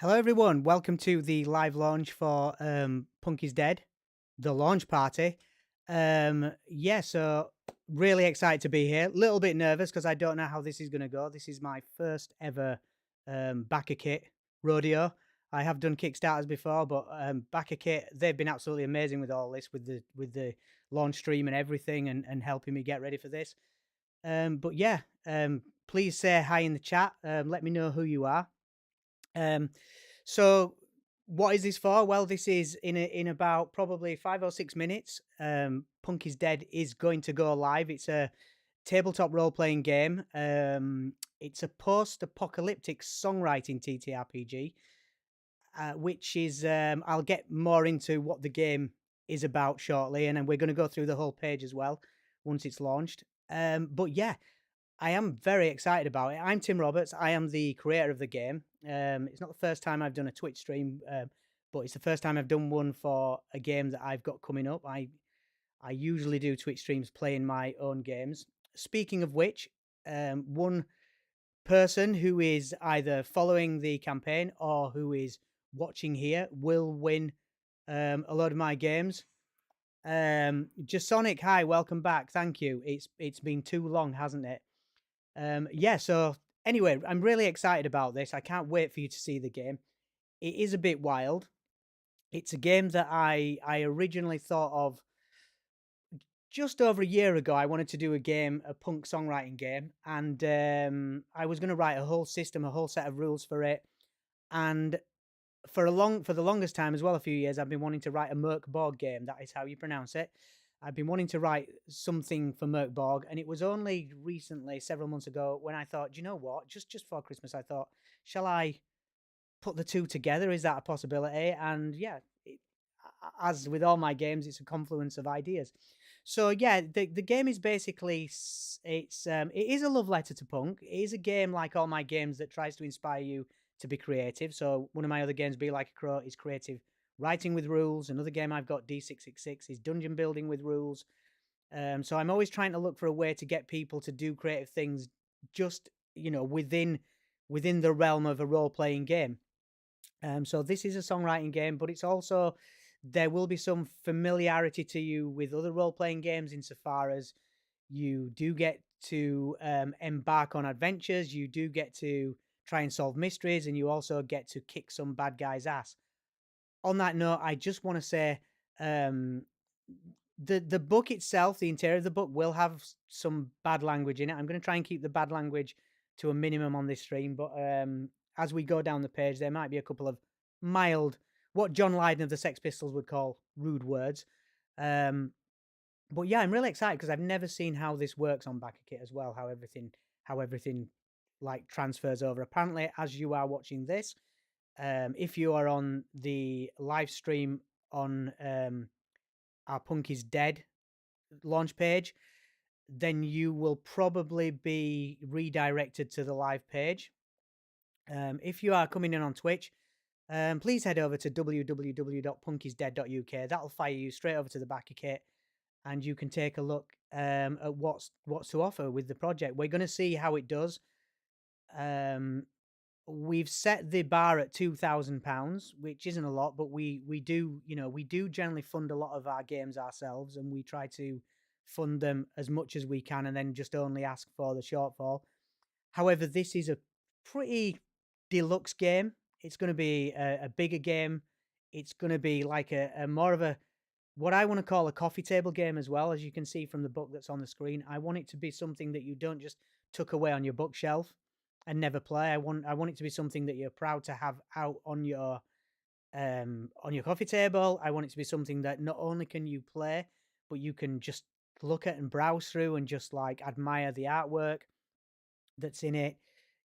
Hello, everyone. Welcome to the live launch for Punk is Dead, the launch party. So really excited to be here. A little bit nervous because I don't know how this is going to go. This is my first ever backer kit rodeo. I have done Kickstarters before, but backer kit, they've been absolutely amazing with all this, with the launch stream and everything, and helping me get ready for this. But yeah, please say hi in the chat. Let me know who you are. Um, so what is this for? Well, this is in about probably 5 or 6 minutes. Punk is Dead is going to go live. It's a tabletop role playing game. It's a post apocalyptic songwriting TTRPG, which is I'll get more into what the game is about shortly, and then we're going to go through the whole page as well once it's launched. But yeah, I am very excited about it. I'm Tim Roberts. I am the creator of the game. It's not the first time I've done a Twitch stream, but it's the first time I've done one for a game that I've got coming up. I usually do Twitch streams playing my own games. Speaking of which, one person who is either following the campaign or who is watching here will win a load of my games. Jasonic, hi, welcome back. Thank you. It's been too long, hasn't it? So anyway, I'm really excited about this. I can't wait for you to see the game. It is a bit wild. It's a game that I originally thought of just over a year ago. I wanted to do a punk songwriting game, and I was going to write a whole system, a whole set of rules for it. And for the longest time as well, a few years, I've been wanting to write a Merc Borg game. That is how you pronounce it. I've been wanting to write something for Merc Borg, and it was only recently, several months ago, when I thought, do you know what? Just for Christmas, I thought, shall I put the two together? Is that a possibility? And yeah, as with all my games, it's a confluence of ideas. So yeah, the game is basically it is a love letter to punk. It is a game like all my games that tries to inspire you to be creative. So one of my other games, Be Like a Crow, is creative writing with rules. Another game I've got, D666, is dungeon building with rules. So I'm always trying to look for a way to get people to do creative things, just within the realm of a role playing game. So this is a songwriting game, but it's also there will be some familiarity to you with other role playing games insofar as you do get to embark on adventures, you do get to try and solve mysteries, and you also get to kick some bad guys' ass. On that note, I just want to say um, the book itself, the interior of the book, will have some bad language in it. I'm going to try and keep the bad language to a minimum on this stream, but as we go down the page, there might be a couple of mild, what John Lydon of the Sex Pistols would call rude words. Um, but yeah, I'm really excited because I've never seen how this works on Backer Kit as well. How everything like transfers over. Apparently, as you are watching this, if you are on the live stream on our Punk is Dead launch page, then you will probably be redirected to the live page. If you are coming in on Twitch, please head over to www.punkisdead.uk. That'll fire you straight over to the backer kit, and you can take a look at what's to offer with the project. We're going to see how it does. We've set the bar at £2,000, which isn't a lot, but we do generally fund a lot of our games ourselves, and we try to fund them as much as we can, and then just only ask for the shortfall. However, this is a pretty deluxe game. It's going to be a bigger game. It's going to be like a more of a what I want to call a coffee table game as well, as you can see from the book that's on the screen. I want it to be something that you don't just tuck away on your bookshelf and never play. I want it to be something that you're proud to have out on your coffee table. I want it to be something that not only can you play, but you can just look at and browse through and just like admire the artwork that's in it.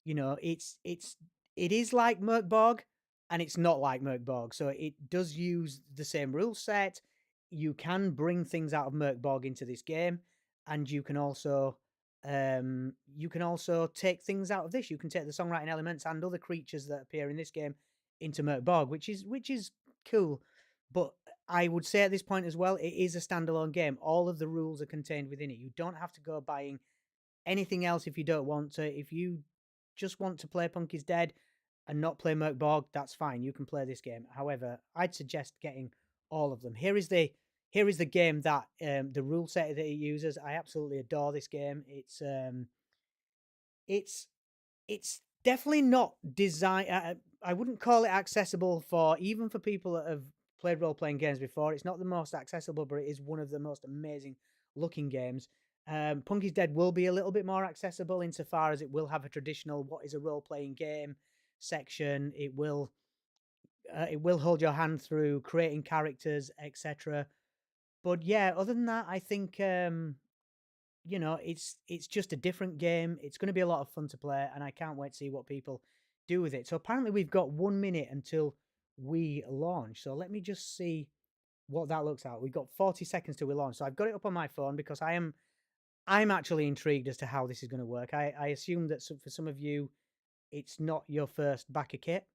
It is like Merc Borg, and it's not like Merc Borg. So it does use the same rule set. You can bring things out of Merc Borg into this game, and you can also take things out of this. You can take the songwriting elements and other creatures that appear in this game into Merc Borg, which is cool. But I would say at this point as well, it is a standalone game. All of the rules are contained within it. You don't have to go buying anything else if you don't want to. If you just want to play Punk is Dead, and not play Merkborg, that's fine. You can play this game. However, I'd suggest getting all of them. Here is the game that the rule set that it uses. I absolutely adore this game. It's it's definitely not designed. I wouldn't call it accessible for even for people that have played role playing games before. It's not the most accessible, but it is one of the most amazing looking games. Punky's Dead will be a little bit more accessible insofar as it will have a traditional what is a role playing game section. It will hold your hand through creating characters, etc. But yeah, other than that, I think it's just a different game. It's going to be a lot of fun to play, and I can't wait to see what people do with it. So apparently, we've got 1 minute until we launch. So let me just see what that looks like. We've got 40 seconds till we launch. So I've got it up on my phone because I'm actually intrigued as to how this is going to work. I assume that for some of you, it's not your first backer kit.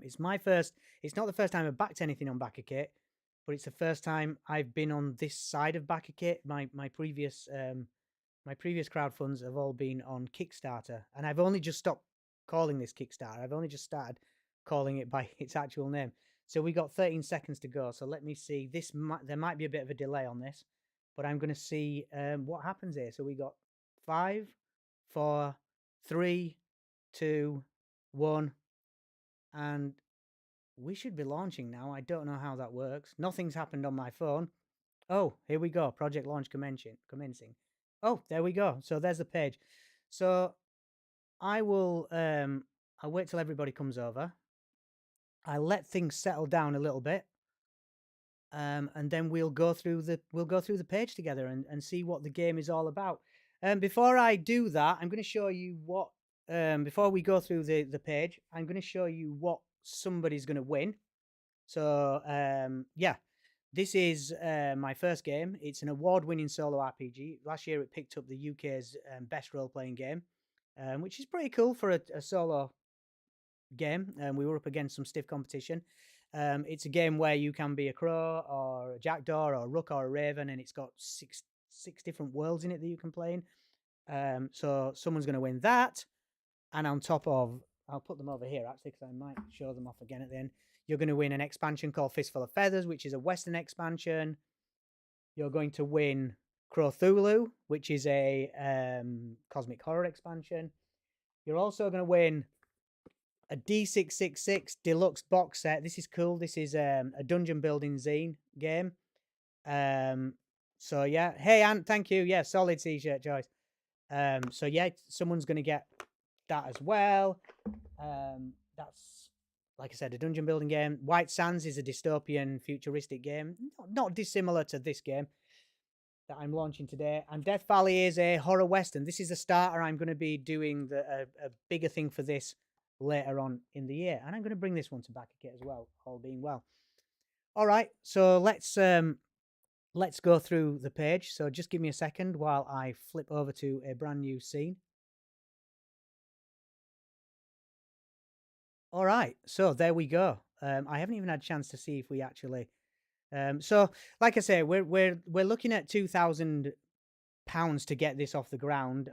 It's my first. It's not the first time I've backed anything on backer kit, but it's the first time I've been on this side of backer kit. My previous crowdfunds have all been on Kickstarter, and I've only just stopped calling this Kickstarter. I've only just started calling it by its actual name. So we got 13 seconds to go. So let me see. There might be a bit of a delay on this, but I'm going to see what happens here. So we got 5, 4, 3, 2, 1, and we should be launching now. I don't know how that works. Nothing's happened on my phone. Oh, here we go. Project launch commencing. Oh, there we go. So there's the page. So I'll wait till everybody comes over. I'll let things settle down a little bit. And then we'll go through the page together and see what the game is all about. Before I do that, I'm going to show you what before we go through the page, I'm going to show you what somebody's going to win. So yeah, this is my first game. It's an award-winning solo RPG. Last year, it picked up the UK's best role-playing game, which is pretty cool for a solo game. We were up against some stiff competition. It's a game where you can be a crow or a jackdaw or a rook or a raven, and it's got six different worlds in it that you can play in. So someone's going to win that, and on top of, I'll put them over here actually because I might show them off again at the end. You're going to win an expansion called Fistful of Feathers, which is a Western expansion. You're going to win Cthulhu, which is a cosmic horror expansion. You're also going to win a D666 deluxe box set. This is cool. This is a dungeon building zine game. So yeah. Hey, Ant, thank you. Yeah, solid t-shirt choice. So yeah, someone's going to get that as well. That's, like I said, a dungeon building game. White Sands is a dystopian futuristic game, not dissimilar to this game that I'm launching today. And Death Valley is a horror western. This is a starter. I'm going to be doing a bigger thing for this later on in the year, and I'm going to bring this one to backer kit as well, all being well. All right, so let's go through the page. So just give me a second while I flip over to a brand new scene. All right, so there we go. I haven't even had a chance to see if we actually. So, like I say, we're looking at £2,000 to get this off the ground.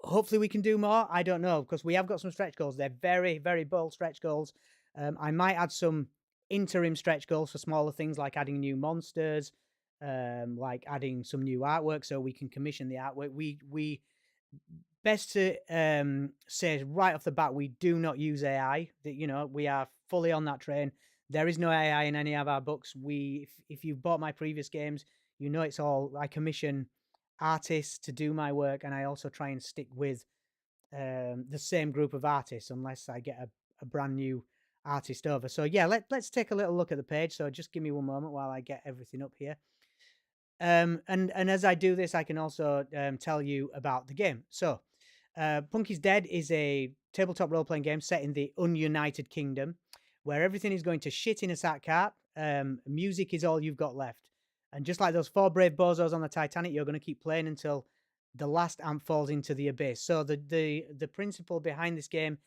Hopefully we can do more. I don't know, because we have got some stretch goals. They're very, very bold stretch goals. I might add some interim stretch goals for smaller things like adding new monsters, like adding some new artwork so we can commission the artwork. We best to say right off the bat, we do not use AI. That we are fully on that train. There is no AI in any of our books. If you've bought my previous games, it's all I commission artists to do my work, and I also try and stick with the same group of artists unless I get a brand new artist over. So yeah, let's take a little look at the page. So just give me one moment while I get everything up here. And as I do this, I can also tell you about the game. So Punky's Dead is a tabletop role-playing game set in the Ununited Kingdom, where everything is going to shit in a sack cart. Music is all you've got left. And just like those 4 brave bozos on the Titanic, you're going to keep playing until the last amp falls into the abyss. So the principle behind this game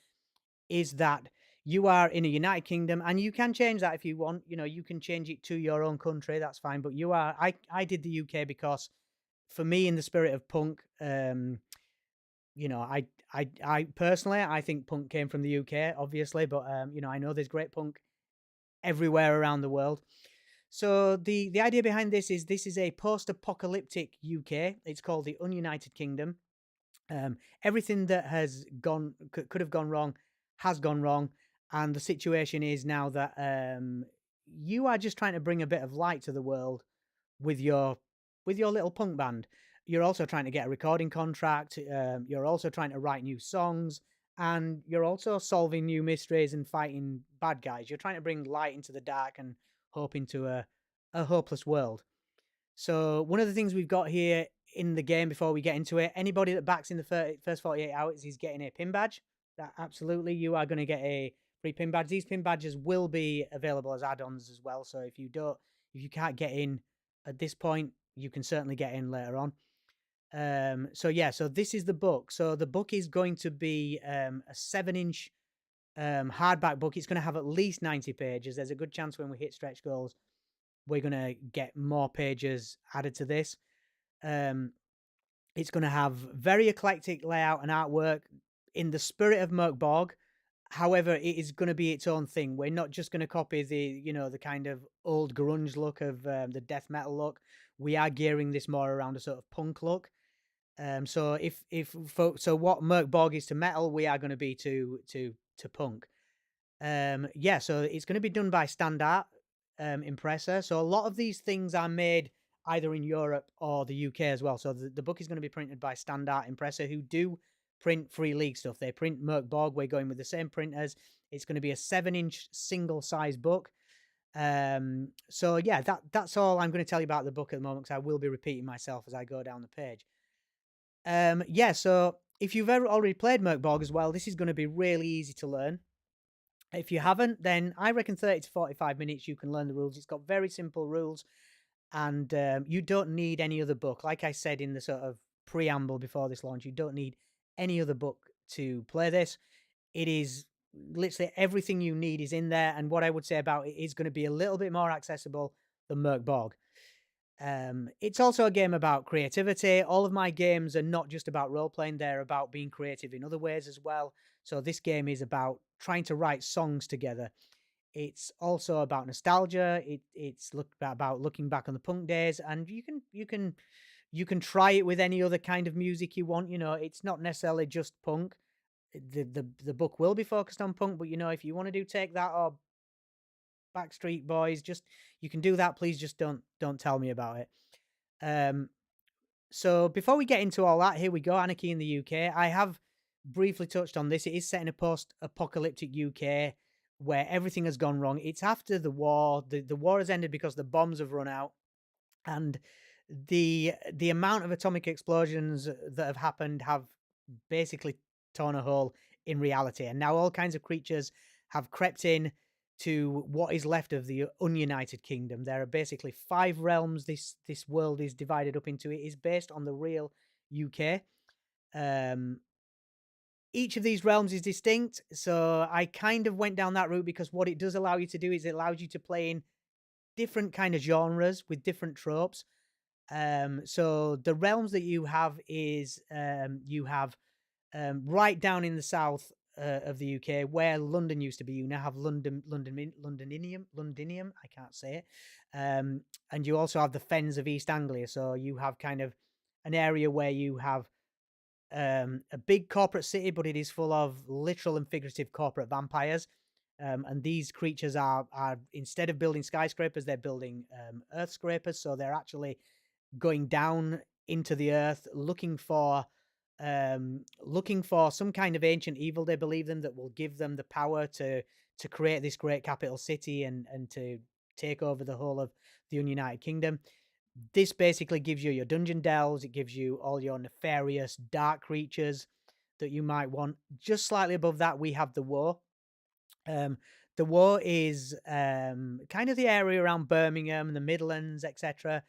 is that you are in a United Kingdom, and you can change that if you want. You can change it to your own country. That's fine. But I did the UK because, for me, in the spirit of punk, I personally, I think punk came from the UK, obviously, but you know, I know there's great punk everywhere around the world. So the idea behind this is a post-apocalyptic UK. It's called the Ununited Kingdom. Everything that has gone could have gone wrong has gone wrong, and the situation is now that you are just trying to bring a bit of light to the world with your little punk band. You're also trying to get a recording contract. You're also trying to write new songs, and you're also solving new mysteries and fighting bad guys. You're trying to bring light into the dark and hope into a hopeless world. So one of the things we've got here in the game before we get into it, anybody that backs in the first 48 hours is getting a pin badge. That absolutely, you are going to get a free pin badge. These pin badges will be available as add-ons as well. So if you can't get in at this point, you can certainly get in later on. So yeah, so this is the book. So the book is going to be a 7-inch hardback book. It's going to have at least 90 pages. There's a good chance when we hit stretch goals, we're going to get more pages added to this. It's going to have very eclectic layout and artwork in the spirit of Merc Borg. However, it is going to be its own thing. We're not just going to copy the kind of old grunge look of the death metal look. We are gearing this more around a sort of punk look. So so what Merc Borg is to metal, we are going to be to punk. Yeah, so it's going to be done by Standard Impressor. So a lot of these things are made either in Europe or the UK as well. So the book is going to be printed by Standard Impressor, who do print Free League stuff. They print Merc Borg. We're going with the same printers. It's going to be a 7-inch single size book. So yeah, that's all I'm going to tell you about the book at the moment, because I will be repeating myself as I go down the page. Yeah, so if you've ever already played Merc Borg as well, this is going to be really easy to learn. If you haven't, then I reckon 30 to 45 minutes you can learn the rules. It's got very simple rules, and you don't need any other book. Like I said in the sort of preamble before this launch, you don't need any other book to play this. It is literally everything you need is in there, and what I would say about it is going to be a little bit more accessible than Merc Borg. It's also a game about creativity. All of my games are not just about role playing, they're about being creative in other ways as well. So this game is about trying to write songs together. It's also about nostalgia. It's about looking back on the punk days, and you can try it with any other kind of music you want. You know, it's not necessarily just punk. The book will be focused on punk, but you know, if you want to do Take That or Backstreet Boys, just you can do that. Please just don't tell me about it. So before we get into all that, here we go. Anarchy in the UK. I have briefly touched on this. It is set in a post-apocalyptic UK where everything has gone wrong. It's after the war. The war has ended because the bombs have run out, and the amount of atomic explosions that have happened have basically torn a hole in reality. And now all kinds of creatures have crept in to what is left of the Ununited Kingdom. There are basically 5 realms this world is divided up into. It is based on the real UK. Each of these realms is distinct, so I kind of went down that route because what it does allow you to do is it allows you to play in different kind of genres with different tropes. So the realms that you have is you have right down in the south of the UK, where London used to be. You now have Londinium. I can't say it. And you also have the Fens of East Anglia. So you have kind of an area where you have a big corporate city, but it is full of literal and figurative corporate vampires. And these creatures are instead of building skyscrapers, they're building earth scrapers. So they're actually going down into the earth, looking for some kind of ancient evil, they believe them, that will give them the power to create this great capital city and to take over the whole of the Ununited Kingdom. This basically gives you your dungeon delves. It gives you all your nefarious dark creatures that you might want. Just slightly above that, we have the war. The war is kind of the area around Birmingham and the Midlands, etc.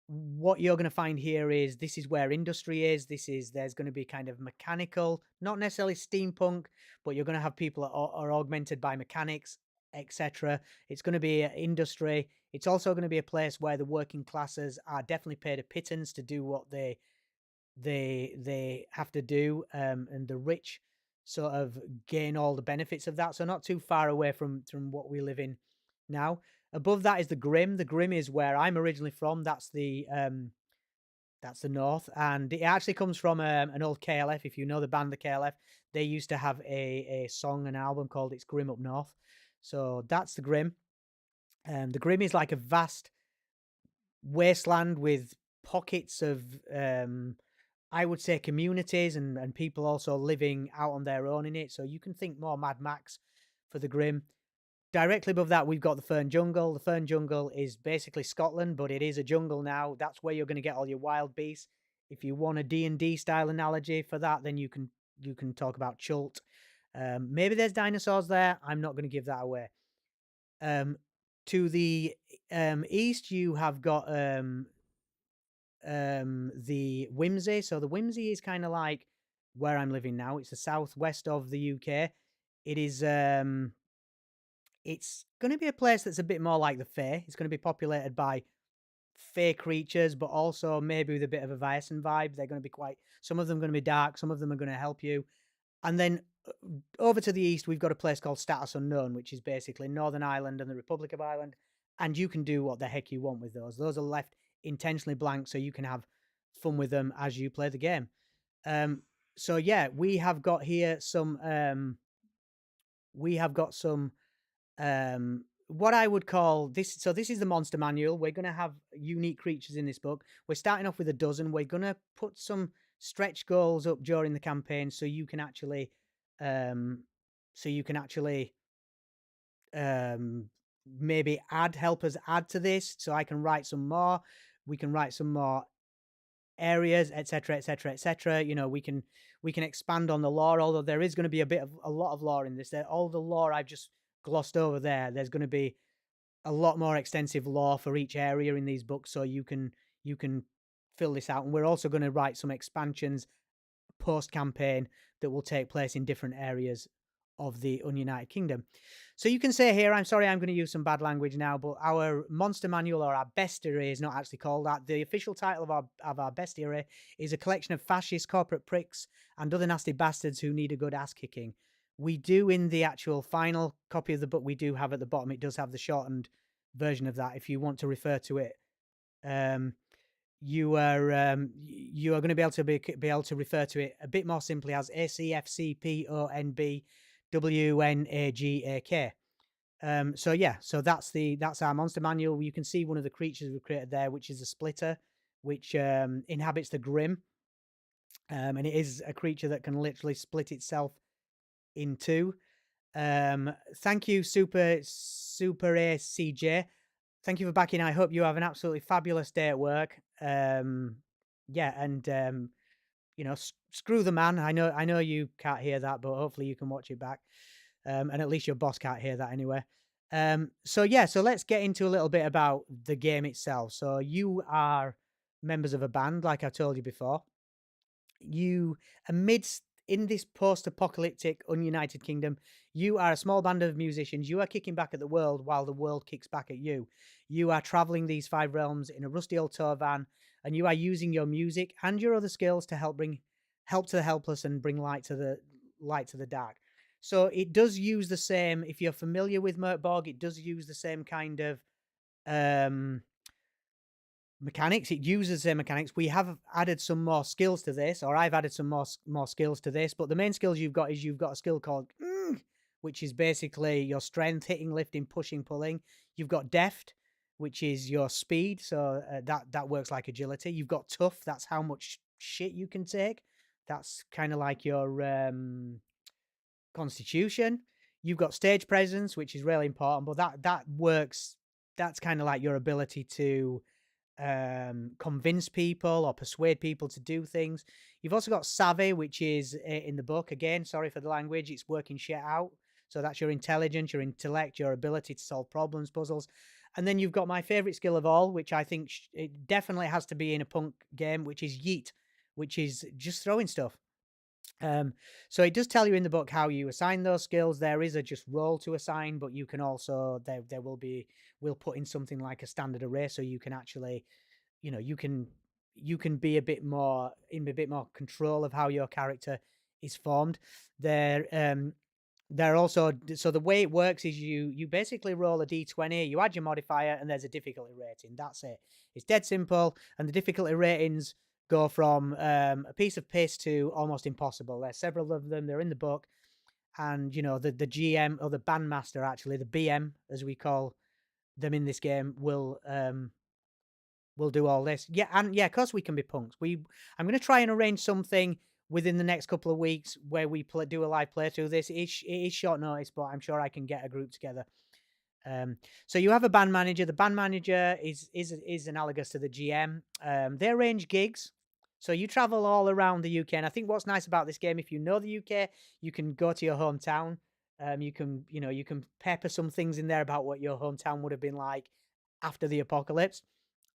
What you're going to find here is this is where industry is. There's going to be kind of mechanical, not necessarily steampunk, but you're going to have people that are augmented by mechanics, etc. It's going to be industry. It's also going to be a place where the working classes are definitely paid a pittance to do what they they have to do, and the rich sort of gain all the benefits of that. So not too far away from what we live in now. Above that is the Grim. The Grim is where I'm originally from. That's the north, and it actually comes from an old KLF. If you know the band, the KLF, they used to have a song, an album called "It's Grim Up North." So that's the Grim. The Grim is like a vast wasteland with pockets of, I would say, communities and people also living out on their own in it. So you can think more Mad Max for the Grim. Directly above that, we've got the Fern Jungle. The Fern Jungle is basically Scotland, but it is a jungle now. That's where you're going to get all your wild beasts. If you want a D&D style analogy for that, then you can talk about Chult. Maybe there's dinosaurs there. I'm not going to give that away. To the east, you have got the Whimsy. So the Whimsy is kind of like where I'm living now. It's the southwest of the UK. It is it's going to be a place that's a bit more like the Fae. It's going to be populated by Fae creatures, but also maybe with a bit of a Viacen vibe. They're going to be some of them are going to be dark, some of them are going to help you. And then over to the east, we've got a place called Status Unknown, which is basically Northern Ireland and the Republic of Ireland. And you can do what the heck you want with those. Those are left intentionally blank so you can have fun with them as you play the game. So yeah, we have got here some what I would call this. So this is the monster manual. We're going to have unique creatures in this book. We're starting off with a dozen. We're going to put some stretch goals up during the campaign so you can actually um so you can actually um maybe help us add to this, so I can write some more. We can write some more areas, etc, etc, etc. We can expand on the lore, although there is going to be a lot of lore in this. All the lore I've just glossed over there's going to be a lot more extensive lore for each area in these books, so you can fill this out. And we're also going to write some expansions post campaign that will take place in different areas of the Ununited Kingdom. So you can say here, I'm sorry, I'm going to use some bad language now, but our monster manual, or our bestiary, is not actually called that. The official title of our bestiary is a collection of fascist corporate pricks and other nasty bastards who need a good ass kicking. We do, in the actual final copy of the book, we do have at the bottom, it does have the shortened version of that if you want to refer to it. You are going to be able to refer to it a bit more simply as ACFCPONBWNAGAK. So yeah, so that's our monster manual. You can see one of the creatures we've created there, which is a splitter, which inhabits the Grim, and it is a creature that can literally split itself in two. Thank you, Super ACJ. Thank you for backing. I hope you have an absolutely fabulous day at work. Yeah, and screw the man. I know you can't hear that, but hopefully you can watch it back. And at least your boss can't hear that anyway. So yeah, so let's get into a little bit about the game itself. So you are members of a band, like I told you before. You, amidst in this post-apocalyptic ununited kingdom, you are a small band of musicians. You are kicking back at the world while the world kicks back at you. You are traveling these 5 realms in a rusty old tour van, and you are using your music and your other skills to help to the helpless and bring light to the dark. So it does use the same, if you're familiar with Merkborg, it does use the same kind of mechanics. It uses their mechanics. We have added some more skills to this, or I've added some more skills to this, but the main skills you've got a skill called which is basically your strength, hitting, lifting, pushing, pulling. You've got deft, which is your speed, so that works like agility. You've got tough, that's how much shit you can take. That's kind of like your constitution. You've got stage presence, which is really important, but that works. That's kind of like your ability to convince people or persuade people to do things. You've also got savvy, which is in the book, again, sorry for the language, it's working shit out. So that's your intelligence, your intellect, your ability to solve problems, puzzles. And then you've got my favorite skill of all, which I think it definitely has to be in a punk game, which is yeet, which is just throwing stuff. So it does tell you in the book how you assign those skills. There is a just roll to assign, but you can also, we'll put in something like a standard array, so you can actually, you can you can be a bit more in a bit more control of how your character is formed. They're also, so the way it works is you basically roll a d20, you add your modifier, and there's a difficulty rating. That's it. It's dead simple, and the difficulty ratings go from a piece of piss to almost impossible. There's several of them. They're in the book, and the GM, or the bandmaster, actually the BM as we call them in this game, will do all this. Yeah, and yeah, of course we can be punks. I'm going to try and arrange something within the next couple of weeks where we do a live playthrough. It is short notice, but I'm sure I can get a group together. So you have a band manager. The band manager is analogous to the GM. They arrange gigs. So you travel all around the UK, and I think what's nice about this game, if you know the UK, you can go to your hometown. You can pepper some things in there about what your hometown would have been like after the apocalypse.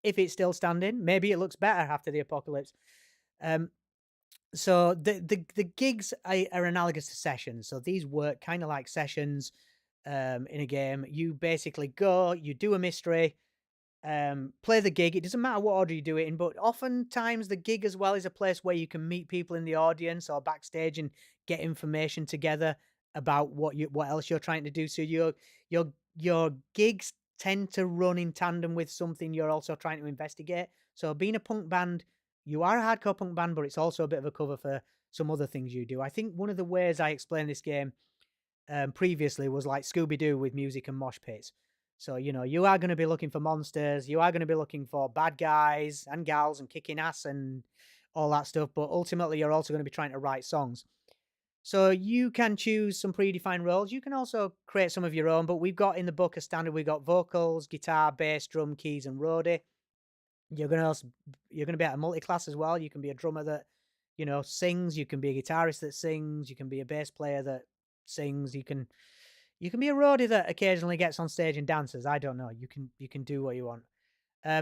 If it's still standing, maybe it looks better after the apocalypse. So the gigs are analogous to sessions. So these work kind of like sessions in a game. You basically go, you do a mystery, play the gig. It doesn't matter what order you do it in, but oftentimes the gig as well is a place where you can meet people in the audience or backstage and get information together about what else you're trying to do. So your gigs tend to run in tandem with something you're also trying to investigate. So being a punk band, you are a hardcore punk band, but it's also a bit of a cover for some other things you do. I think one of the ways I explained this game previously was like Scooby-Doo with music and mosh pits. So, you are going to be looking for monsters. You are going to be looking for bad guys and gals and kicking ass and all that stuff. But ultimately, you're also going to be trying to write songs. So you can choose some predefined roles. You can also create some of your own. But we've got in the book a standard. We've got vocals, guitar, bass, drum, keys, and roadie. You're going to be at a multi-class as well. You can be a drummer that, sings. You can be a guitarist that sings. You can be a bass player that sings. You can be a roadie that occasionally gets on stage and dances. I don't know. You can do what you want.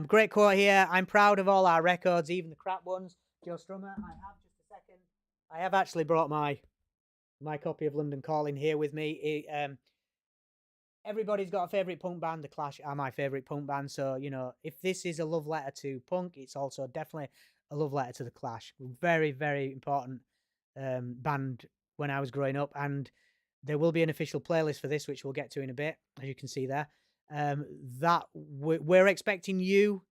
Great quote here. I'm proud of all our records, even the crap ones. Joe Strummer. I have just a second. I have actually brought my copy of London Calling here with me. Everybody's got a favorite punk band. The Clash are my favorite punk band. So if this is a love letter to punk, it's also definitely a love letter to the Clash. Very, very important band when I was growing up, and there will be an official playlist for this, which we'll get to in a bit, as you can see there. That we're expecting you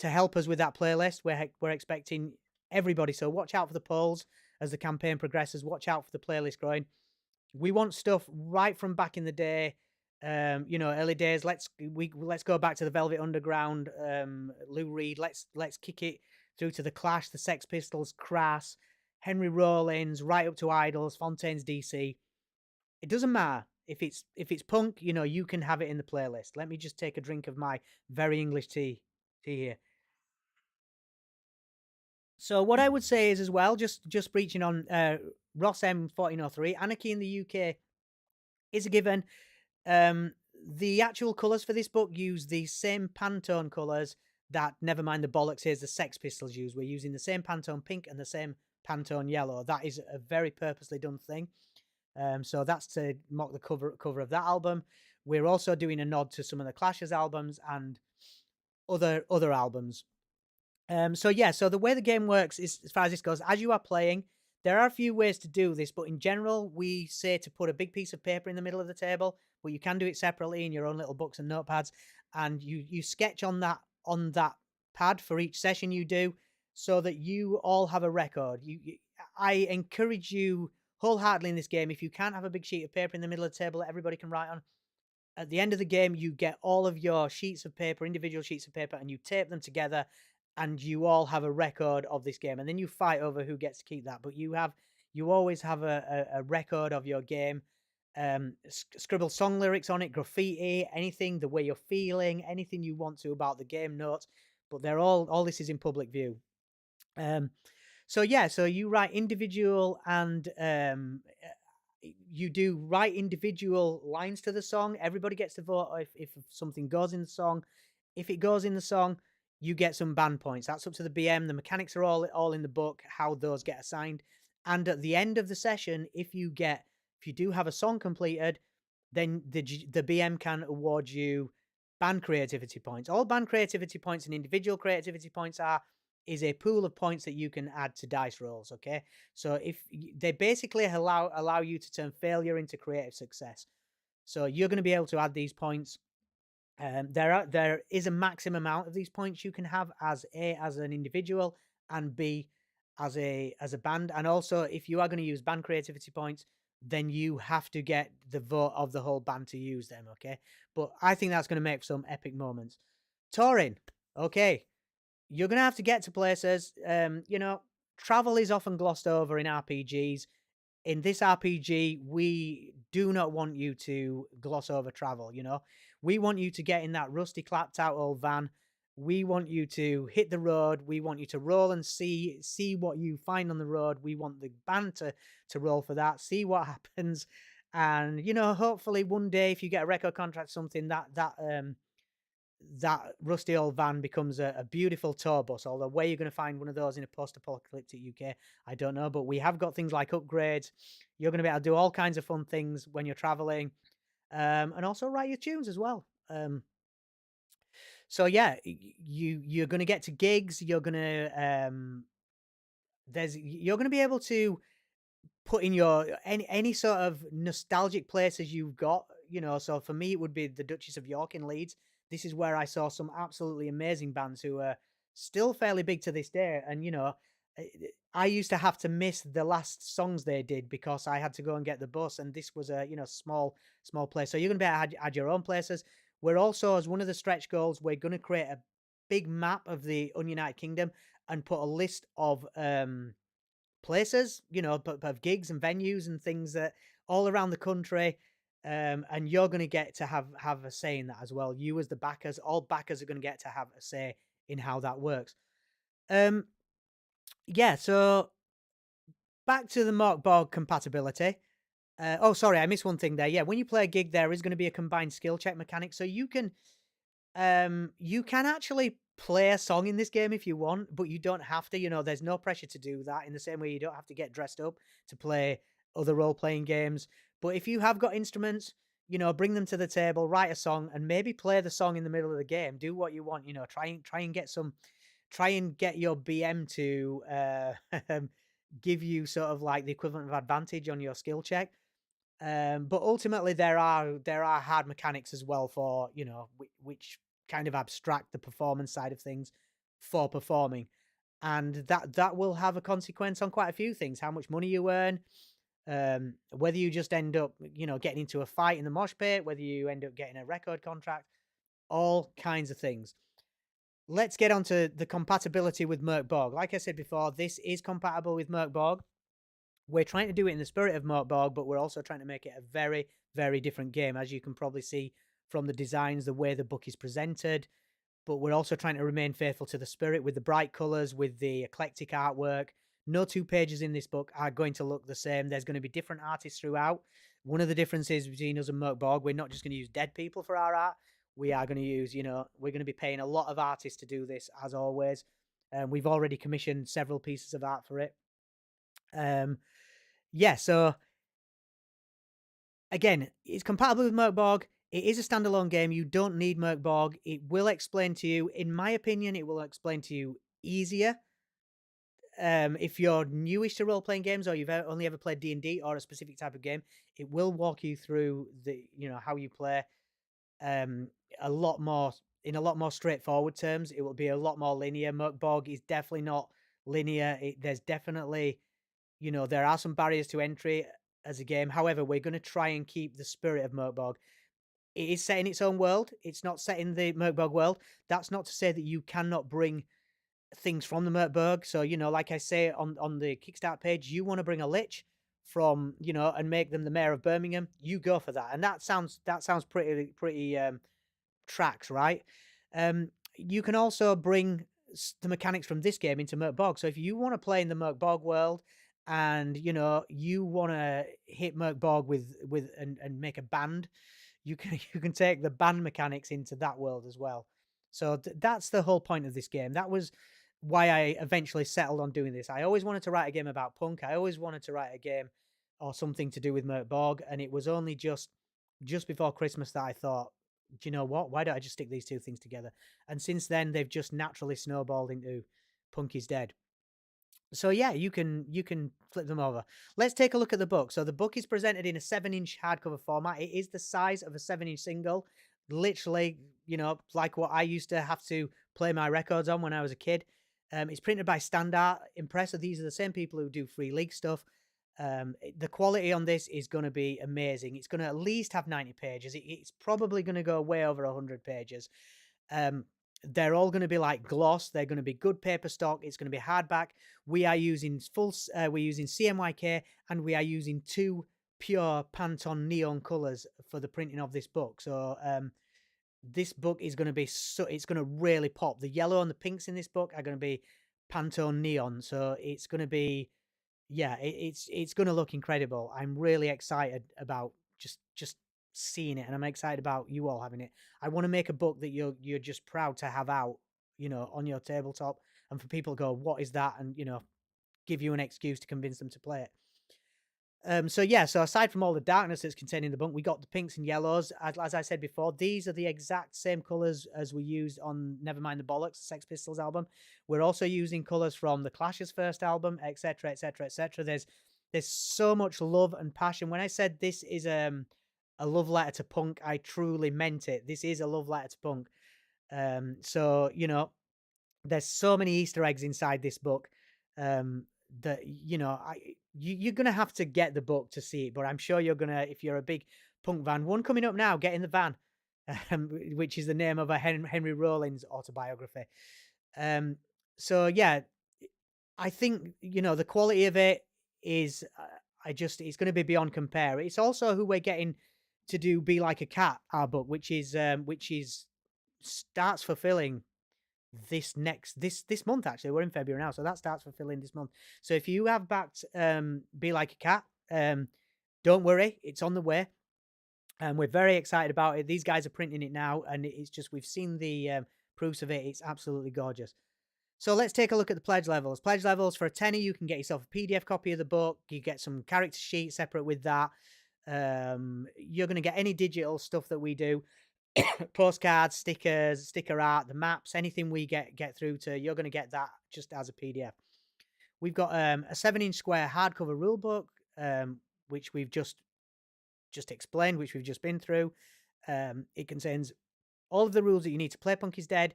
to help us with that playlist. We're expecting everybody. So watch out for the polls as the campaign progresses. Watch out for the playlist growing. We want stuff right from back in the day. Early days. Let's go back to the Velvet Underground, Lou Reed. Let's kick it through to the Clash, the Sex Pistols, Crass, Henry Rollins, right up to Idols, Fontaines DC. It doesn't matter if it's punk. You can have it in the playlist. Let me just take a drink of my very English tea here. So what I would say is, as well, just breaching on Ross M 1403, Anarchy in the UK is a given. The actual colours for this book use the same Pantone colours that Nevermind the Bollocks Here's the Sex Pistols use. We're using the same Pantone pink and the same Pantone yellow. That is a very purposely done thing. So that's to mock the cover of that album. We're also doing a nod to some of the Clash's albums and other albums. So the way the game works is, as far as this goes, as you are playing, there are a few ways to do this, but in general, we say to put a big piece of paper in the middle of the table, but you can do it separately in your own little books and notepads, and you sketch on that pad for each session you do, so that you all have a record. I encourage you wholeheartedly in this game, if you can't have a big sheet of paper in the middle of the table that everybody can write on, at the end of the game, you get all of your sheets of paper, individual sheets of paper, and you tape them together, and you all have a record of this game, and then you fight over who gets to keep that. But you always have a record of your game. Scribble song lyrics on it, graffiti, anything, the way you're feeling, anything you want to about the game, notes. But they're all this is in public view. So you write individual and you do write individual lines to the song. Everybody gets to vote if something goes in the song. If it goes in the song, you get some band points. That's up to the BM. The mechanics are all in the book, how those get assigned. And at the end of the session, if you do have a song completed, then the BM can award you band creativity points. All band creativity points and individual creativity points are is a pool of points that you can add to dice rolls. Okay, so they basically allow you to turn failure into creative success. So you're going to be able to add these points. There is a maximum amount of these points you can have as an individual, and B as a band. And also, if you are going to use band creativity points, then you have to get the vote of the whole band to use them. Okay, but I think that's going to make some epic moments. Touring, okay, you're going to have to get to places. Travel is often glossed over in RPGs. In this RPG, we do not want you to gloss over travel. We want you to get in that rusty, clapped out old van. We want you to hit the road. We want you to roll and see what you find on the road. We want the band to roll for that, see what happens, and hopefully one day, if you get a record contract, something that rusty old van becomes a beautiful tour bus. Although where you're going to find one of those in a post-apocalyptic UK, I don't know. But we have got things like upgrades. You're going to be able to do all kinds of fun things when you're traveling, and also write your tunes as well. So yeah, you're going to get to gigs. You're going to be able to put in your any sort of nostalgic places you've got. So for me, it would be the Duchess of York in Leeds. This is where I saw some absolutely amazing bands who are still fairly big to this day. And I I used to have to miss the last songs they did because I had to go and get the bus, and this was a small place. So you're going to be able to add your own places. We're also, as one of the stretch goals, we're going to create a big map of the Ununited Kingdom and put a list of places, of gigs and venues and things that all around the country. And you're going to get to have a say in that as well. You, as the backers, all backers are going to get to have a say in how that works. Um, yeah. So back to the Mork Borg compatibility. Oh, sorry, I missed one thing there. Yeah, when you play a gig, there is going to be a combined skill check mechanic, so you can actually play a song in this game if you want, but you don't have to. There's no pressure to do that, in the same way you don't have to get dressed up to play other role-playing games. But if you have got instruments, bring them to the table, write a song, and maybe play the song in the middle of the game. Do what you want. Try and get your BM to give you sort of like the equivalent of advantage on your skill check. But ultimately, there are hard mechanics as well for which kind of abstract the performance side of things for performing, and that will have a consequence on quite a few things: how much money you earn, whether you just end up getting into a fight in the mosh pit, whether you end up getting a record contract, all kinds of things. Let's get on to the compatibility with Merc Borg. Like I said before, this is compatible with Merc Borg. We're trying to do it in the spirit of Mork Borg, but we're also trying to make it a very, very different game, as you can probably see from the designs, the way the book is presented. But we're also trying to remain faithful to the spirit with the bright colours, with the eclectic artwork. No two pages in this book are going to look the same. There's going to be different artists throughout. One of the differences between us and Merc Borg, we're not just going to use dead people for our art. We are going to use, we're going to be paying a lot of artists to do this, as always. We've already commissioned several pieces of art for it. Yeah, so again, it's compatible with Merc Borg. It is a standalone game. You don't need Merc Borg. It will explain to you, in my opinion, it will explain to you easier. If you're newish to role-playing games, or you've only ever played D&D or a specific type of game, it will walk you through how you play a lot more in a lot more straightforward terms. It will be a lot more linear. Merc Borg is definitely not linear. There's definitely there are some barriers to entry as a game. However, we're going to try and keep the spirit of Merc Borg. It is set in its own world. It's not set in the Merc Borg world. That's not to say that you cannot bring things from the Merc Borg. So, like I say on the Kickstart page, you want to bring a lich from, and make them the mayor of Birmingham. You go for that. And that sounds pretty tracks, right? You can also bring the mechanics from this game into Merc Borg. So if you want to play in the Merc Borg world, and you want to hit Merc Borg with and make a band, you can take the band mechanics into that world as well. So that's the whole point of this game. That was why I eventually settled on doing this. I always wanted to write a game about punk. I always wanted to write a game or something to do with Merc Borg, and it was only just before Christmas that I thought, do you know what? Why don't I just stick these two things together? And since then, they've just naturally snowballed into Punk is Dead. So yeah, you can flip them over. Let's take a look at the book. So the book is presented in a 7-inch hardcover format. It is the size of a 7-inch single, literally, like what I used to have to play my records on when I was a kid. It's printed by Standard Impress. These are the same people who do Free League stuff. The quality on this is going to be amazing. It's going to at least have 90 pages. It's probably going to go way over 100 pages. They're all going to be like gloss. They're going to be good paper stock. It's going to be hardback. We are using we're using CMYK, and we are using 2 pure Pantone neon colors for the printing of this book. So this book is going to be it's going to really pop. The yellow and the pinks in this book are going to be Pantone neon. So it's going to be, yeah, it's going to look incredible. I'm really excited about just seeing it, and I'm excited about you all having it. I want to make a book that you're just proud to have out, on your tabletop, and for people to go, what is that? And give you an excuse to convince them to play it. So yeah, so aside from all the darkness that's contained in the book, we got the pinks and yellows. As I said before, these are the exact same colors as we used on Nevermind the Bollocks, the Sex Pistols album. We're also using colors from the Clash's first album, etc., etc., etc. There's so much love and passion. When I said this is a love letter to punk, I truly meant it. This is a love letter to punk. So there's so many Easter eggs inside this book. That you're gonna have to get the book to see it, but I'm sure you're gonna, if you're a big punk fan. One coming up now, Get in the Van, which is the name of a Henry Rollins autobiography. So yeah, I think the quality of it is, it's going to be beyond compare. It's also who we're getting to do Be Like a Cat, our book, which is starts fulfilling this month. Actually, we're in February now, so that starts fulfilling this month. So if you have backed Be Like a Cat, don't worry, it's on the way, and we're very excited about it. These guys are printing it now, and it's just, we've seen the proofs of it. It's absolutely gorgeous. So let's take a look at the pledge levels. Pledge levels for a tenner, you can get yourself a PDF copy of the book. You get some character sheets separate with that. You're going to get any digital stuff that we do. Postcards, stickers, sticker art, the maps, anything we get through to, you're going to get that just as a PDF. We've got a 7-inch square hardcover rule book, which we've just explained, which we've just been through. It contains all of the rules that you need to play Punk is Dead.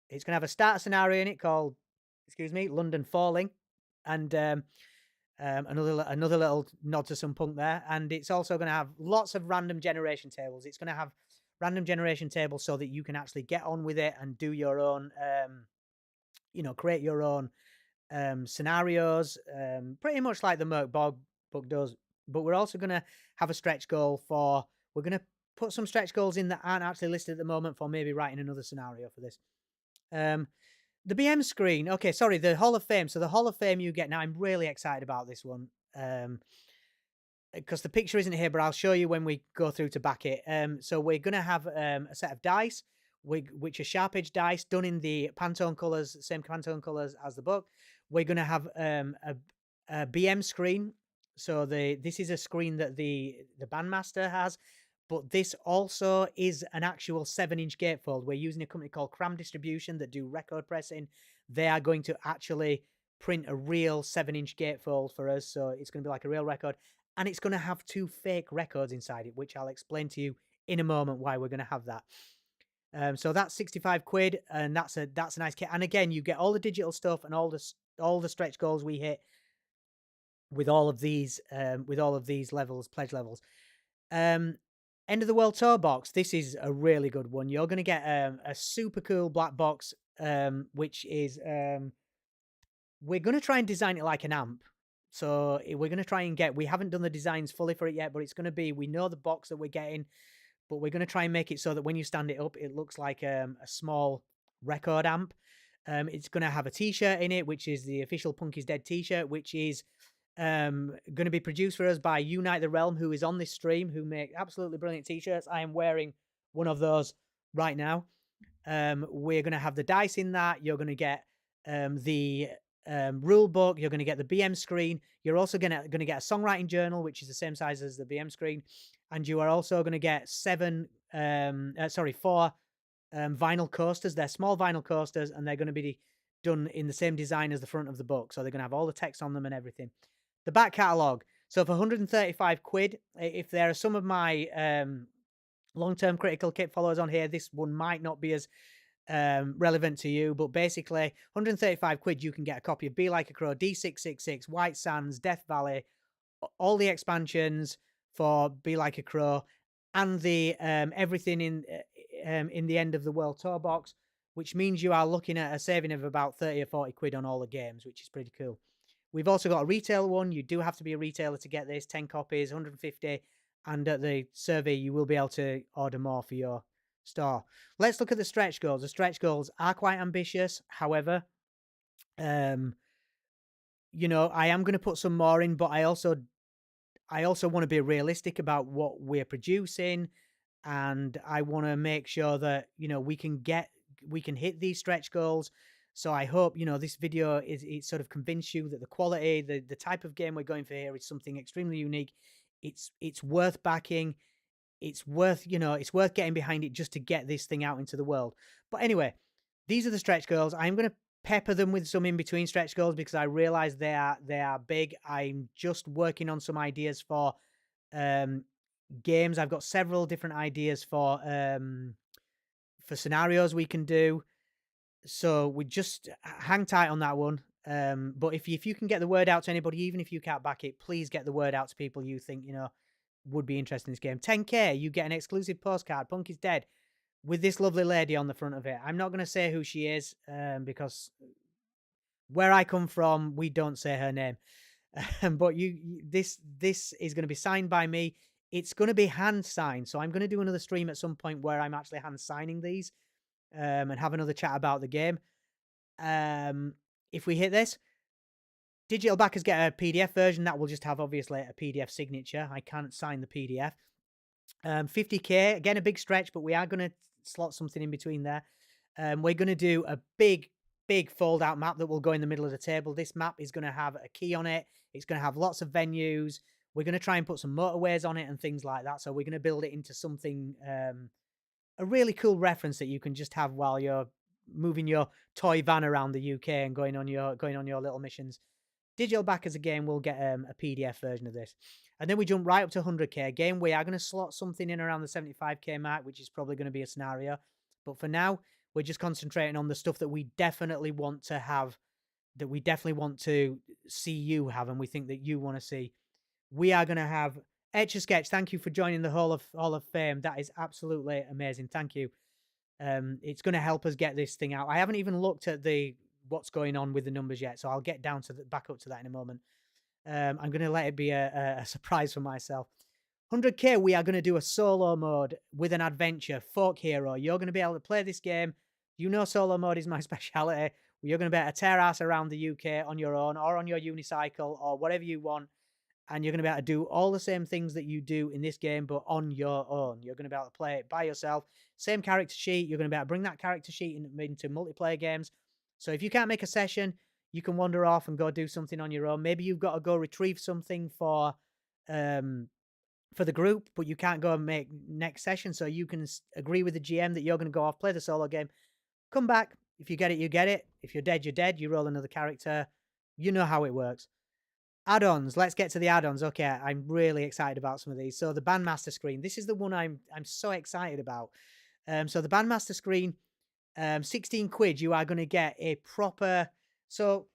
It's going to have a starter scenario in it called, London Falling, and another little nod to some punk there. And it's also going to have lots of random generation tables. It's going to have random generation tables so that you can actually get on with it and do your own, create your own scenarios, pretty much like the Merc Bog book does. But we're also going to have a stretch goal we're going to put some stretch goals in that aren't actually listed at the moment for maybe writing another scenario for this. The BM screen. Okay, sorry, the Hall of Fame. So the Hall of Fame you get now, I'm really excited about this one. Because the picture isn't here, but I'll show you when we go through to back it. So we're going to have a set of dice, which are sharp edge dice done in the Pantone colors, same Pantone colors as the book. We're going to have a BM screen. So this is a screen that the bandmaster has, but this also is an actual 7-inch gatefold. We're using a company called Cram Distribution that do record pressing. They are going to actually print a real 7-inch gatefold for us. So it's going to be like a real record. And it's going to have 2 fake records inside it, which I'll explain to you in a moment why we're going to have that. So that's 65 quid, and that's a nice kit. And again, you get all the digital stuff and all the stretch goals we hit with all of these levels, pledge levels. End of the World Tour box. This is a really good one. You're going to get a super cool black box, which is we're going to try and design it like an amp. So we're going to try and we haven't done the designs fully for it yet, but it's going to be, we know the box that we're getting, but we're going to try and make it so that when you stand it up, it looks like a small record amp. It's going to have a t-shirt in it, which is the official Punk is Dead t-shirt, which is going to be produced for us by Unite the Realm, who is on this stream, who make absolutely brilliant t-shirts. I am wearing one of those right now. We're going to have the dice in that. You're going to get the rule book. You're going to get the BM screen. You're also going to get a songwriting journal, which is the same size as the BM screen, and you are also going to get 4 vinyl coasters. They're small vinyl coasters, and they're going to be done in the same design as the front of the book. So they're going to have all the text on them and everything. The back catalogue. So for 135 quid, if there are some of my long-term Critical Kit followers on here, this one might not be as relevant to you, but basically 135 quid, you can get a copy of Be Like a Crow, D666, White Sands, Death Valley, all the expansions for Be Like a Crow, and the everything in the End of the World Tour box, which means you are looking at a saving of about 30 or 40 quid on all the games, which is pretty cool. We've also got a retail one. You do have to be a retailer to get this, 10 copies, 150, and at the survey, you will be able to order more for your store. Let's look at the stretch goals. The stretch goals are quite ambitious. However, you know, I am going to put some more in, but I also want to be realistic about what we're producing, and I want to make sure that, you know, we can hit these stretch goals. So I hope, you know, this video it sort of convinced you that the quality, the type of game we're going for here is something extremely unique. It's worth backing. It's worth, you know, it's worth getting behind it just to get this thing out into the world. But anyway, these are the stretch goals. I'm going to pepper them with some in between stretch goals because I realize they are big. I'm just working on some ideas for games. I've got several different ideas for scenarios we can do. So we just hang tight on that one. But if you can get the word out to anybody, even if you can't back it, please get the word out to people you think, you know, would be interested in this game. 10k, you get an exclusive postcard, Punk is Dead, with this lovely lady on the front of it. I'm not going to say who she is because where I come from, we don't say her name. But this is going to be signed by me. It's going to be hand signed. So I'm going to do another stream at some point where I'm actually hand signing these and have another chat about the game. If we hit this, digital backers get a PDF version that will just have obviously a PDF signature. I can't sign the PDF. 50k, again, a big stretch, but we are going to slot something in between there. We're going to do a big fold out map that will go in the middle of the table. This map is going to have a key on it. It's going to have lots of venues. We're going to try and put some motorways on it and things like that. So we're going to build it into something, a really cool reference that you can just have while you're moving your toy van around the UK and going on your little missions. Digital backers again will get a PDF version of this. And then we jump right up to 100k. Again, we are going to slot something in around the 75k mark, which is probably going to be a scenario. But for now, we're just concentrating on the stuff that we definitely want to have, that we definitely want to see you have, and we think that you want to see. We are going to have Etch a Sketch. Thank you for joining the Hall of Fame. That is absolutely amazing. Thank you. It's going to help us get this thing out. I haven't even looked at what's going on with the numbers yet, so I'll get down to back up to that in a moment. I'm going to let it be a surprise for myself. 100k, we are going to do a solo mode with an adventure, folk hero. You're going to be able to play this game. You know solo mode is my speciality. You're going to be able to tear ass around the UK on your own or on your unicycle or whatever you want. And you're going to be able to do all the same things that you do in this game, but on your own. You're going to be able to play it by yourself. Same character sheet. You're going to be able to bring that character sheet into multiplayer games. So if you can't make a session, you can wander off and go do something on your own. Maybe you've got to go retrieve something for the group, but you can't go and make next session. So you can agree with the GM that you're going to go off, play the solo game, come back. If you get it, you get it. If you're dead, you're dead. You roll another character. You know how it works. Add-ons. Let's get to the add-ons. Okay, I'm really excited about some of these. So the Bandmaster screen. This is the one I'm so excited about. So the Bandmaster screen, 16 quid. You are going to get a proper. So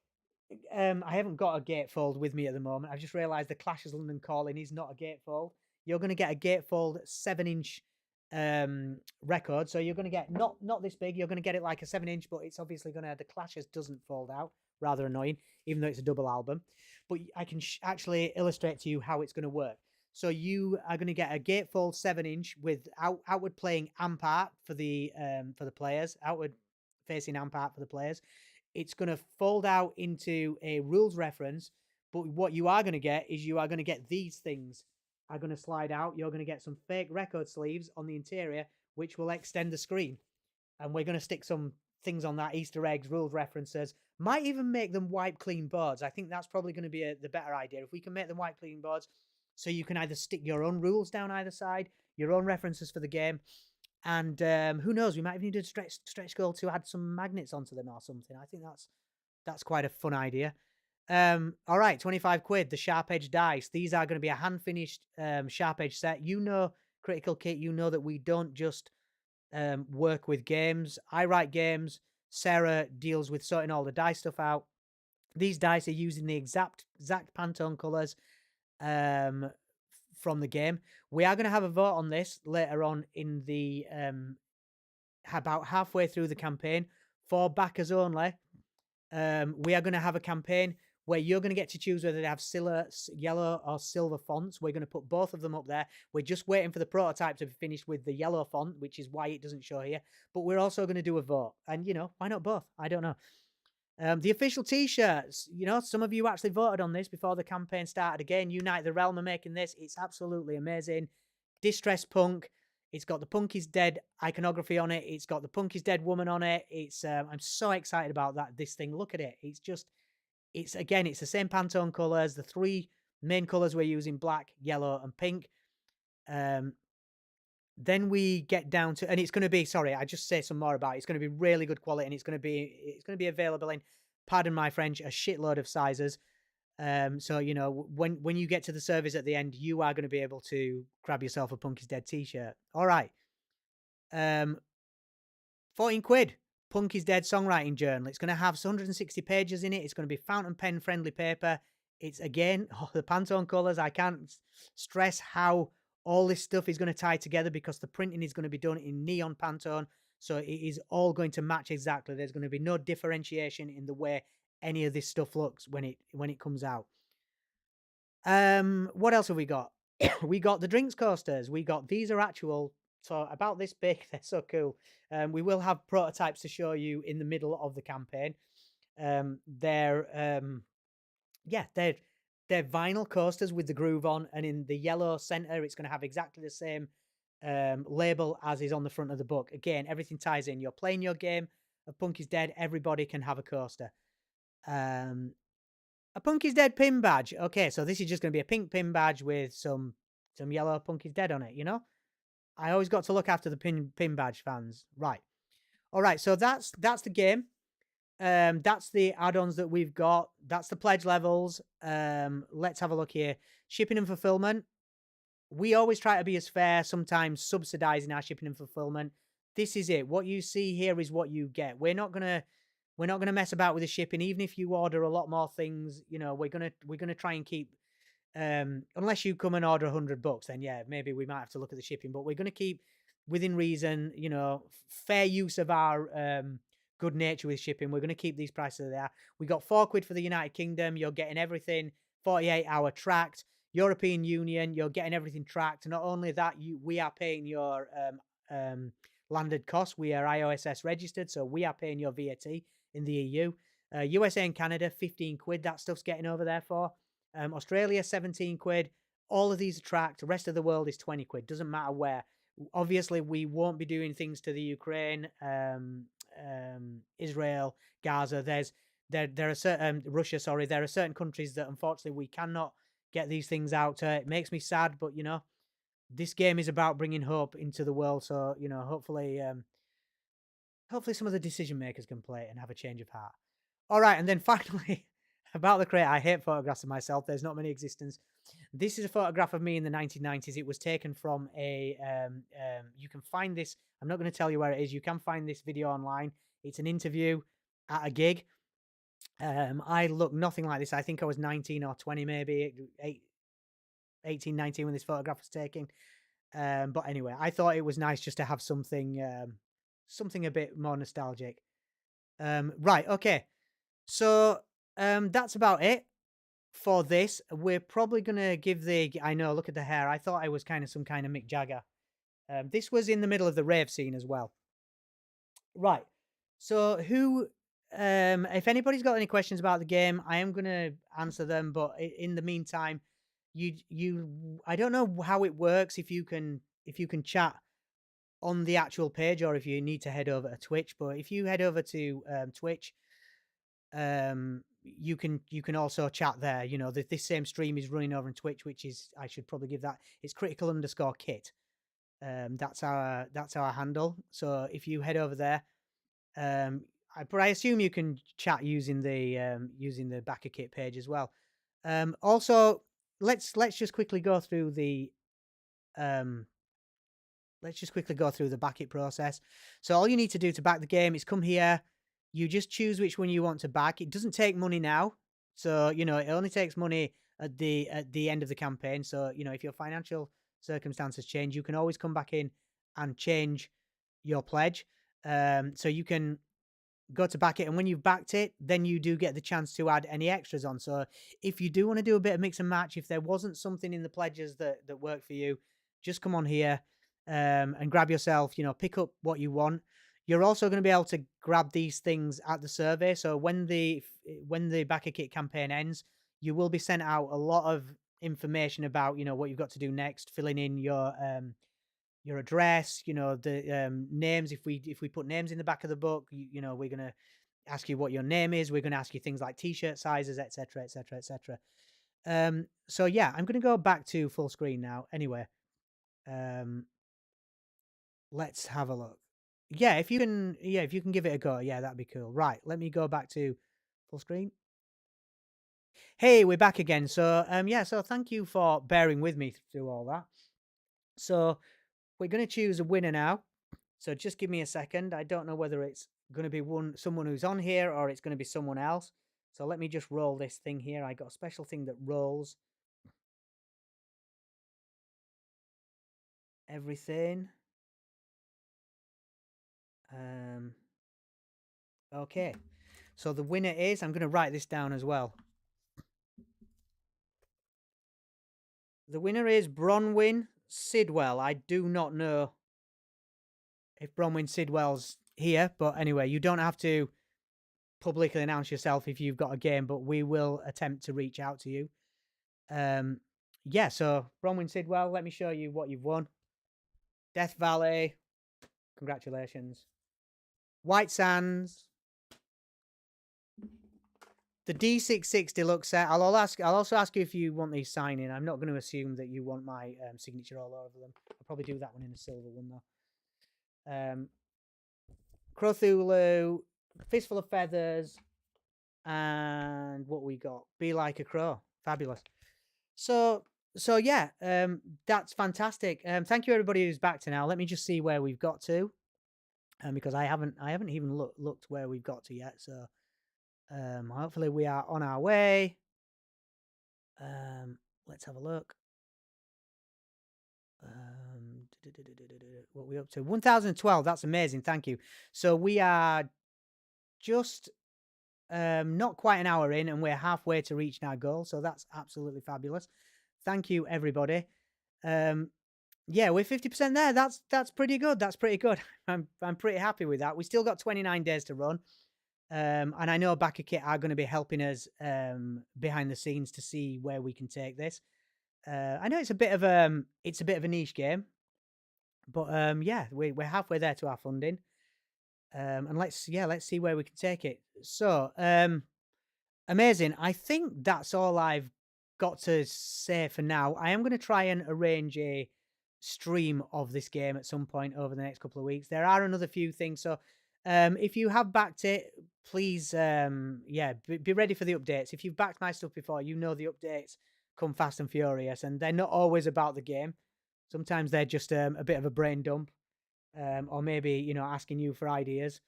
I haven't got a gatefold with me at the moment. I've just realised the Clash of London Calling is not a gatefold. You're going to get a gatefold 7-inch record. So you're going to get not this big. You're going to get it like a 7-inch, but it's obviously going to. The Clashes doesn't fold out. Rather annoying, even though it's a double album. But I can actually illustrate to you how it's going to work. So you are going to get a gatefold 7-inch with outward playing amp art for the players, outward facing amp art for the players. It's going to fold out into a rules reference. But what you are going to get is you are going to get these things are going to slide out. You're going to get some fake record sleeves on the interior, which will extend the screen. And we're going to stick some things on that, Easter eggs, rules references, might even make them wipe clean boards. I think that's probably going to be the better idea. If we can make them wipe clean boards, so you can either stick your own rules down either side, your own references for the game, And who knows? We might even need a stretch goal to add some magnets onto them or something. I think that's quite a fun idea. All right, 25 quid. The sharp edge dice. These are going to be a hand finished sharp edge set. You know, Critical Kit. You know that we don't just work with games. I write games. Sarah deals with sorting all the dice stuff out. These dice are using the exact Pantone colors from the game. We are going to have a vote on this later on in the about halfway through the campaign for backers only. We are going to have a campaign where you're going to get to choose whether they have yellow or silver fonts. We're going to put both of them up there. We're just waiting for the prototype to be finished with the yellow font, which is why it doesn't show here. But we're also going to do a vote. And, why not both? I don't know. The official T-shirts, some of you actually voted on this before the campaign started. Again, Unite the Realm are making this. It's absolutely amazing. Distress Punk. It's got the Punk is Dead iconography on it. It's got the Punk is Dead woman on it. It's I'm so excited about this thing. Look at it. It's the same Pantone colors. The three main colors we're using: black, yellow, and pink. Then we get down to, and it's going to be, sorry, I just say some more about it. It's going to be really good quality, and it's going to be available in, pardon my French, a shitload of sizes. So when you get to the service at the end, you are going to be able to grab yourself a Punk is Dead t-shirt. All right. 14 quid. Punk is Dead songwriting journal. It's going to have 160 pages in it. It's going to be fountain pen friendly paper. It's again the Pantone colors. I can't stress how all this stuff is going to tie together because the printing is going to be done in neon Pantone. So it is all going to match exactly. There's going to be no differentiation in the way any of this stuff looks when it comes out. What else have we got? We got the drinks coasters. These are actual, so about this big. They're so cool. We will have prototypes to show you in the middle of the campaign. They're vinyl coasters with the groove on, and in the yellow center, it's going to have exactly the same label as is on the front of the book. Again, everything ties in. You're playing your game of Punk is Dead. Everybody can have a coaster. A Punk is Dead pin badge. Okay, so this is just going to be a pink pin badge with some yellow Punk is Dead on it. I always got to look after the pin badge fans, right? All right, so that's the game. That's the add-ons that we've got. That's the pledge levels. Let's have a look here. Shipping and fulfillment. We always try to be as fair, sometimes subsidizing our shipping and fulfillment. This is it. What you see here is what you get. We're not gonna mess about with the shipping. Even if you order a lot more things, we're gonna try and keep. Unless you come and order $100, then yeah, maybe we might have to look at the shipping. But we're gonna keep within reason. Fair use of our good nature with shipping. We're going to keep these prices there. We got 4 quid for the United Kingdom. You're getting everything 48-hour tracked. European Union, you're getting everything tracked. Not only that, we are paying your landed costs. We are IOSS registered, so we are paying your VAT in the EU. USA and Canada, 15 quid. That stuff's getting over there for. Australia, 17 quid. All of these are tracked. The rest of the world is 20 quid. Doesn't matter where. Obviously, we won't be doing things to the Ukraine, Israel, Gaza. There are certain Russia. Sorry, there are certain countries that unfortunately we cannot get these things out to. It makes me sad, but this game is about bringing hope into the world. So hopefully some of the decision makers can play it and have a change of heart. All right, and then finally about the crate. I hate photographs of myself. There's not many existence. This is a photograph of me in the 1990s. It was taken from a, you can find this. I'm not going to tell you where it is. You can find this video online. It's an interview at a gig. I look nothing like this. I think I was 19 or 20, maybe 18, 19 when this photograph was taken. But anyway, I thought it was nice just to have something a bit more nostalgic. Right. Okay. So that's about it for this. We're probably going to give I know, look at the hair. I thought I was kind of some kind of Mick Jagger. This was in the middle of the rave scene as well. Right. So if anybody's got any questions about the game, I am going to answer them. But in the meantime, I don't know how it works. If you can chat on the actual page, or if you need to head over to Twitch. But if you head over to Twitch, you can also chat there. This same stream is running over on Twitch, which is, I should probably give that. It's critical_kit. That's our handle. So if you head over there, but I assume you can chat using the backer kit page as well. Also, let's just quickly go through the um, let's just quickly go through the back it process. So all you need to do to back the game is come here. You just choose which one you want to back. It doesn't take money now, so it only takes money at the end of the campaign. So if your financial circumstances change, you can always come back in and change your pledge. So you can go to back it, and when you've backed it, then you do get the chance to add any extras on. So if you do want to do a bit of mix and match, if there wasn't something in the pledges that worked for you, just come on here and grab yourself, pick up what you want. You're also going to be able to grab these things at the survey. So when the backer kit campaign ends, you will be sent out a lot of information about what you've got to do next, filling in your address, the names. If we put names in the back of the book, we're gonna ask you what your name is. We're gonna ask you things like t-shirt sizes, etc., etc., etc. So yeah, I'm gonna go back to full screen now. Anyway, let's have a look. Yeah, if you can give it a go, yeah, that'd be cool. Right, let me go back to full screen. Hey, we're back again. So so thank you for bearing with me through all that. So we're going to choose a winner now. So just give me a second. I don't know whether it's going to be someone who's on here or it's going to be someone else. So let me just roll this thing here. I got a special thing that rolls everything. Okay. So the winner is, I'm going to write this down as well. The winner is Bronwyn Sidwell. I do not know if Bronwyn Sidwell's here, but anyway, you don't have to publicly announce yourself if you've got a game, but we will attempt to reach out to you. So Bronwyn Sidwell, let me show you what you've won. Death Valley, congratulations. White Sands, the D66 Deluxe set. I'll also ask you if you want these signing. I'm not going to assume that you want my signature all over them. I'll probably do that one in a silver one though. Crothulu, Fistful of Feathers, and what we got? Be Like a Crow. Fabulous. So yeah, that's fantastic. Thank you everybody who's back to now. Let me just see where we've got to, because I haven't even looked where we've got to yet. So hopefully we are on our way. Let's have a look. What are we up to? 1012. That's amazing. Thank you. So we are just not quite an hour in, and we're halfway to reaching our goal. So that's absolutely fabulous. Thank you, everybody. Yeah, we're 50% there. That's pretty good. That's pretty good. I'm pretty happy with that. We still got 29 days to run. And I know Backer Kit are going to be helping us behind the scenes to see where we can take this. I know it's a bit of a niche game, but yeah, we're halfway there to our funding. And let's see where we can take it. So amazing. I think that's all I've got to say for now. I am going to try and arrange a stream of this game at some point over the next couple of weeks. There are another few things. So if you have backed it, please be ready for the updates. If you've backed my stuff before, you know the updates come fast and furious, and they're not always about the game. Sometimes they're just a bit of a brain dump, or maybe asking you for ideas.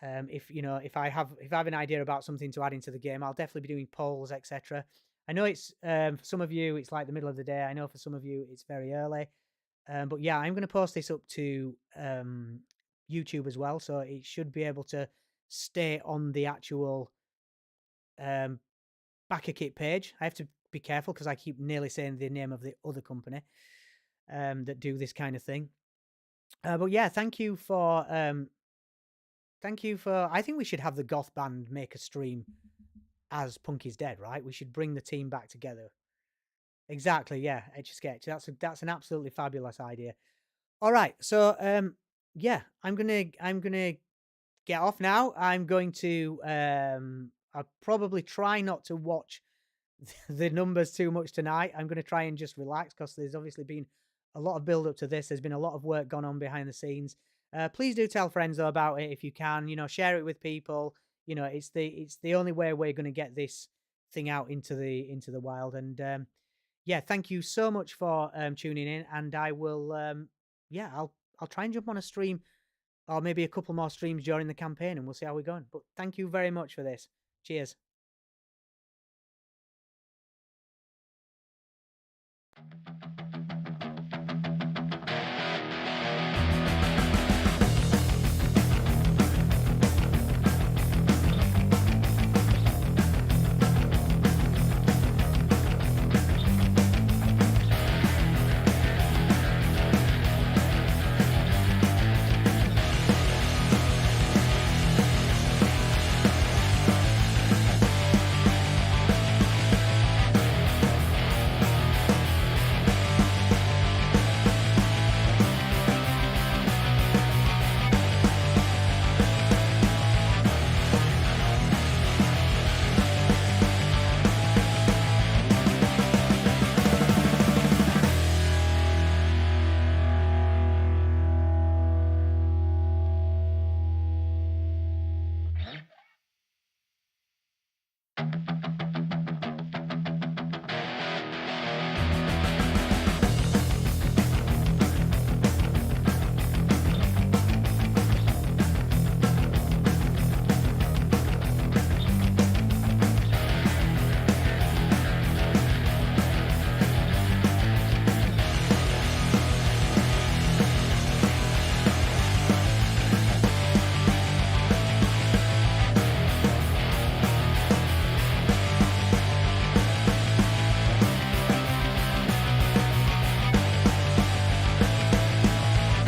If I have an idea about something to add into the game, I'll definitely be doing polls, etc. I know it's for some of you it's like the middle of the day. I know for some of you it's very early. But yeah, I'm going to post this up to YouTube as well, so it should be able to stay on the actual Backer Kit page. I have to be careful because I keep nearly saying the name of the other company that do this kind of thing. But yeah, thank you for. I think we should have the goth band make a stream as Punk is Dead, right? We should bring the team back together. Exactly, yeah. Etch a Sketch. That's an absolutely fabulous idea. All right, so I'm gonna get off now. I'm going to I'll probably try not to watch the numbers too much tonight. I'm gonna try and just relax because there's obviously been a lot of build up to this. There's been a lot of work gone on behind the scenes. Please do tell friends though about it if you can. You know, share it with people. You know, it's the only way we're going to get this thing out into the wild. And yeah, thank you so much for tuning in. And I will, yeah, I'll try and jump on a stream or maybe a couple more streams during the campaign, and we'll see how we're going. But thank you very much for this. Cheers.